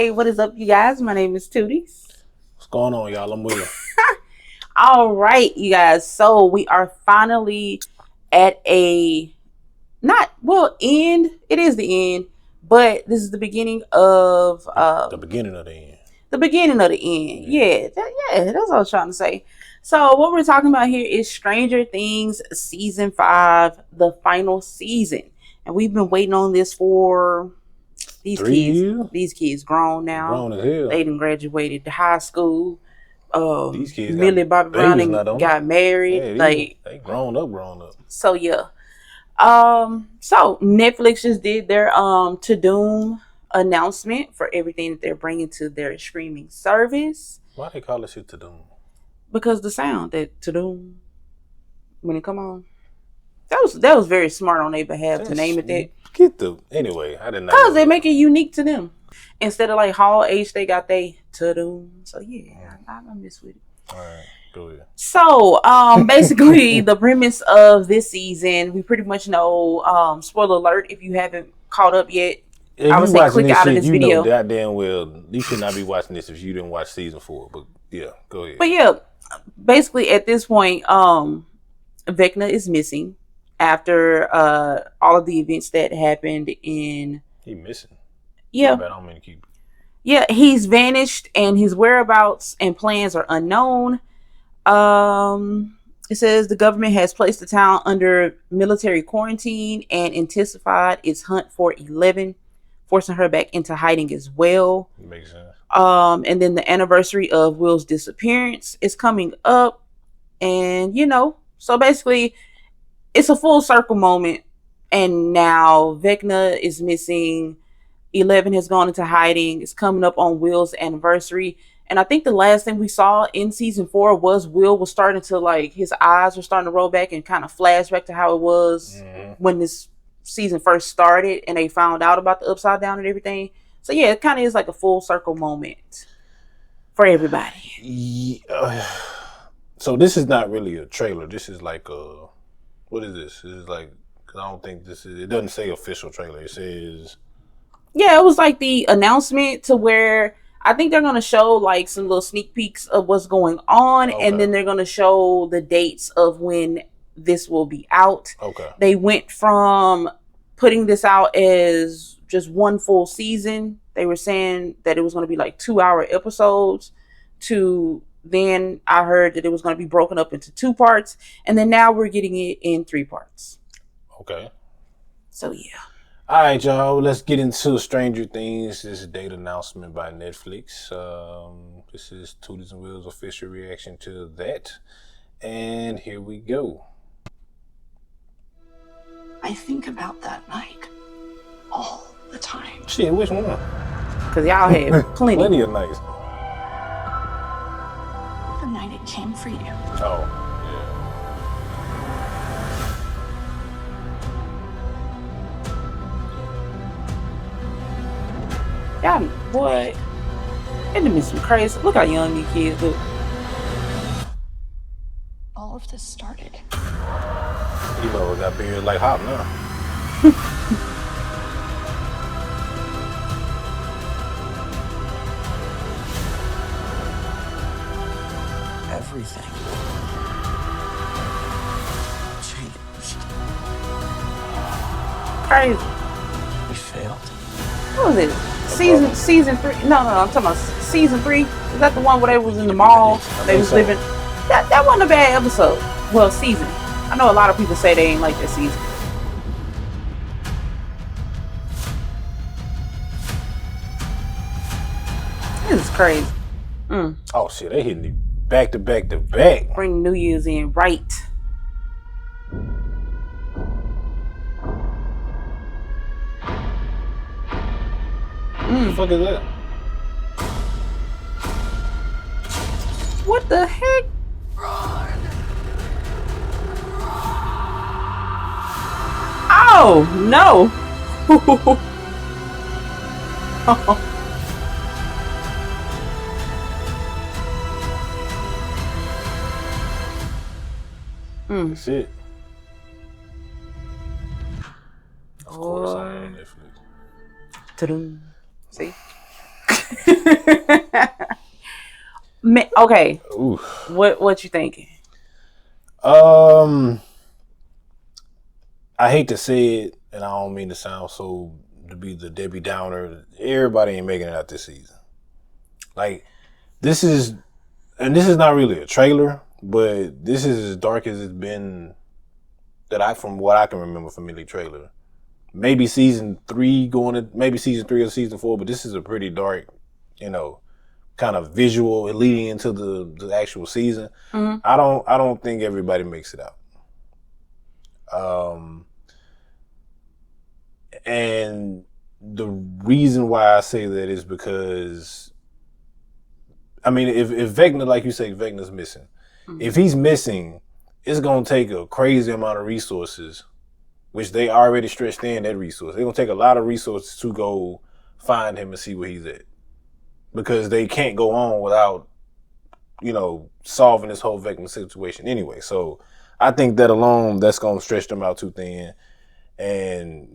Hey, what is up, you guys? My name is Tooties. What's going on, y'all? I'm William. All right, you guys. So we are finally at a not well end. It is the end, but this is the beginning of The beginning of the end. the beginning of the end. Yeah, that's what I was trying to say. So what we're talking about here is Stranger Things season 5, the final season, and we've been waiting on this for these 3 years? These kids grown now. Grown as hell. They done graduated to high school. These kids Millie Bobby Brown got married. Hey, they grown up. So yeah. So Netflix just did their To Doom announcement for everything that they're bringing to their streaming service. Why they call this shit To Doom? Because the sound that To Doom when it come on. That was very smart on their behalf to name it that. Anyway, I didn't know. Because they make it unique to them. Instead of like Hall H, they got they To Doom. So yeah, I miss with it. All right, go ahead. So, basically, the premise of this season, we pretty much know. Spoiler alert: if you haven't caught up yet, I would say click out of this video. Know goddamn well, you should not be watching this if you didn't watch season 4. But yeah, go ahead. But yeah, basically at this point, Vecna is missing after all of the events that happened in. He missing. Yeah. I don't mean to keep. Yeah, he's vanished, and his whereabouts and plans are unknown. It says the government has placed the town under military quarantine and intensified its hunt for 11, forcing her back into hiding as well. Makes sense. And then the anniversary of Will's disappearance is coming up, and so basically, it's a full circle moment. And now Vecna is missing. 11 has gone into hiding. It's coming up on Will's anniversary. And I think the last thing we saw in season 4 was Will was starting to his eyes were starting to roll back and kind of flash back to how it was when this season first started and they found out about the upside down and everything. So yeah, it kind of is like a full circle moment for everybody. Yeah. So this is not really a trailer. This is like what is this? This is like, because I don't think it doesn't say official trailer. It says. Yeah, it was like the announcement to where I think they're going to show like some little sneak peeks of what's going on. Okay. And then they're going to show the dates of when this will be out. Okay. They went from putting this out as just one full season. They were saying that it was going to be like 2-hour episodes to then I heard that it was going to be broken up into 2 parts. And then now we're getting it in 3 parts. Okay. So yeah. All right, y'all. Let's get into Stranger Things. This is a date announcement by Netflix. This is Tooties and Will's official reaction to that. And here we go. I think about that night all the time. Shit, which one? Because y'all had plenty. Plenty of nights. The night it came for you. Oh. Y'all, boy, it done been some crazy. Look how young these kids look. All of this started. That beard like hot now. Everything changed. Crazy. We failed. What was it? Season 3? No, I'm talking about season 3. Is that the one where they was in the mall? They was living. That wasn't a bad episode. Well, season. I know a lot of people say they ain't like that season. This is crazy. Oh shit, they hitting you back to back to back. Bring New Year's in right. What the fuck is that? What the heck? Oh no! That's it. Of course, I'm on Netflix. Ta-dum. See? Okay, Ooh. what you thinking? I hate to say it, and I don't mean to sound so to be the Debbie Downer. Everybody ain't making it out this season. Like, this is not really a trailer, but this is as dark as it's been from what I can remember from any trailer. Maybe season 3 maybe season 3 or season 4, but this is a pretty dark, kind of visual leading into the actual season. Mm-hmm. I don't think everybody makes it out. And the reason why I say that is because, I mean, if Vecna, like you say, Vecna's missing. Mm-hmm. If he's missing, it's going to take a crazy amount of resources, which they already stretched in that resource. It's going to take a lot of resources to go find him and see where he's at. Because they can't go on without, solving this whole Vecna situation anyway. So I think that alone, that's going to stretch them out too thin. And,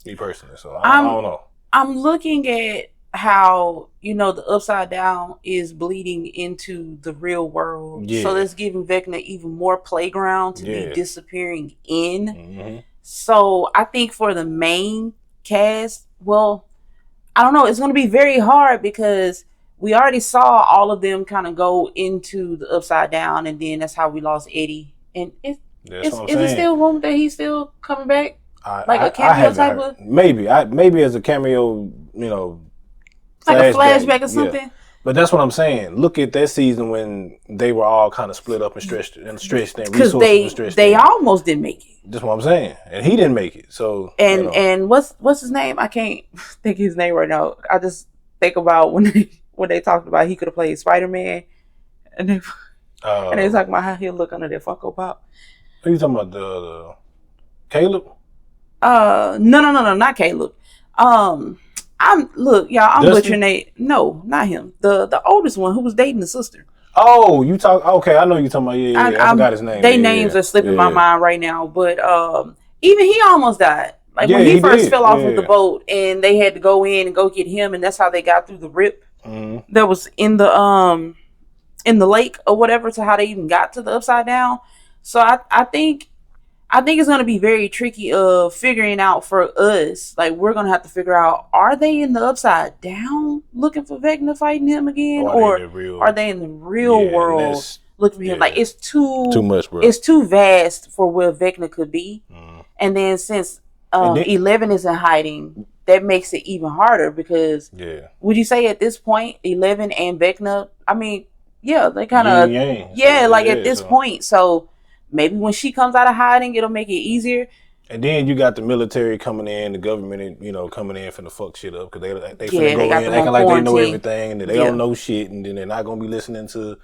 me personally. So I don't know. I'm looking at how, the Upside Down is bleeding into the real world. Yeah. So that's giving Vecna even more playground to be disappearing in. Mm-hmm. So I think for the main cast, well, I don't know. It's going to be very hard because we already saw all of them kind of go into the Upside Down, and then that's how we lost Eddie. And is it still room that he's still coming back? A cameo type of? Maybe as a cameo, like a flashback or something. Yeah. But that's what I'm saying. Look at that season when they were all kind of split up and stretched in. Because they almost didn't make it. That's what I'm saying. And he didn't make it. So and what's his name? I can't think of his name right now. I just think about when they talked about he could have played Spider-Man, and they talking about how he'll look under their Funko Pop. Are you talking about the Caleb? No, not Caleb. I'm butchering it. No, not him. The oldest one who was dating the sister. Oh, you talk. Okay, I know you talking about. Yeah, I forgot his name. They names are slipping my mind right now. But even he almost died. Like when he first fell off of the boat, and they had to go in and go get him, and that's how they got through the rip that was in the lake or whatever, to how they even got to the Upside Down. So I think it's going to be very tricky of figuring out for us. Like, we're going to have to figure out, are they in the Upside Down looking for Vecna fighting him again? Or are they in the real world looking for him? Like, it's too much, bro. It's too vast for where Vecna could be. And then since 11 is in hiding, that makes it even harder because would you say at this point, 11 and Vecna, I mean, they kind of, at this point. So maybe when she comes out of hiding, it'll make it easier. And then you got the military coming in, the government, coming in finna fuck shit up because they finna go in acting like they know everything and they don't know shit, and then they're not gonna be listening to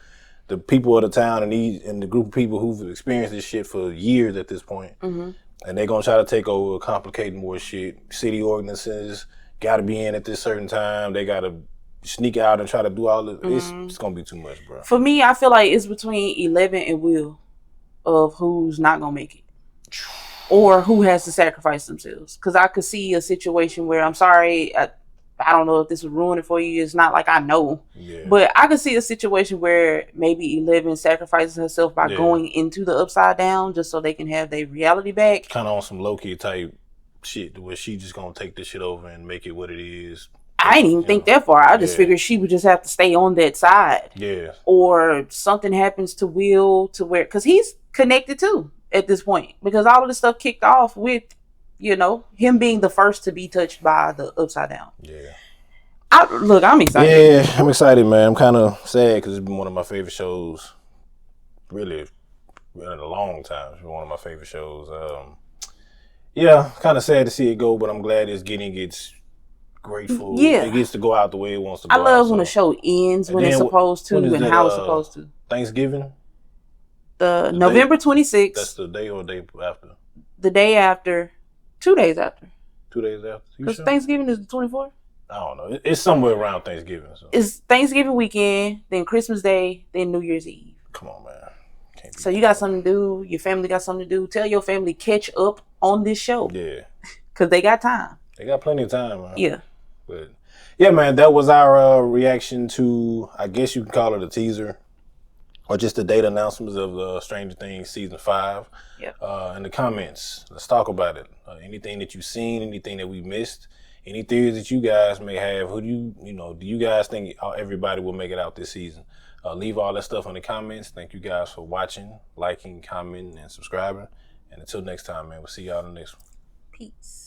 the people of the town and the group of people who've experienced this shit for years at this point. Mm-hmm. And they're gonna try to take over, complicate more shit. City ordinances gotta be in at this certain time. They gotta sneak out and try to do all this. It's gonna be too much, bro. For me, I feel like it's between 11 and Will of who's not gonna make it or who has to sacrifice themselves. Because I could see a situation where, I'm sorry, I don't know if this would ruin it for you. It's not like I know, but I could see a situation where maybe 11 sacrifices herself by going into the Upside Down just so they can have their reality back. Kind of on some low-key type shit where she just gonna take this shit over and make it what it is. I didn't even think that far. I just figured she would just have to stay on that side. Yeah. Or something happens to Will to where, because he's connected too at this point, because all of this stuff kicked off with, him being the first to be touched by the Upside Down. Yeah. I'm excited. Yeah, I'm excited, man. I'm kind of sad because it's been one of my favorite shows, really, in a long time. It's been one of my favorite shows. Kind of sad to see it go, but I'm glad it's getting its grateful. Yeah. It gets to go out the way it wants to go. I love when a show ends when it's supposed to and how it's supposed to. Thanksgiving? The November 26th. That's the day or day after? The day after. 2 days after. 2 days after? Because Thanksgiving is the 24th? I don't know. It's somewhere around Thanksgiving. So. It's Thanksgiving weekend, then Christmas Day, then New Year's Eve. Come on, man. So you got something to do. Your family got something to do. Tell your family catch up on this show. Yeah. Because they got time. They got plenty of time, man. Yeah. But yeah, man, that was our reaction to, I guess you can call it a teaser or just the date announcements of Stranger Things season 5. Yep. In the comments, let's talk about it. Anything that you've seen, anything that we missed, any theories that you guys may have. Who do do you guys think everybody will make it out this season? Leave all that stuff in the comments. Thank you guys for watching, liking, commenting, and subscribing. And until next time, man, we'll see y'all in the next one. Peace.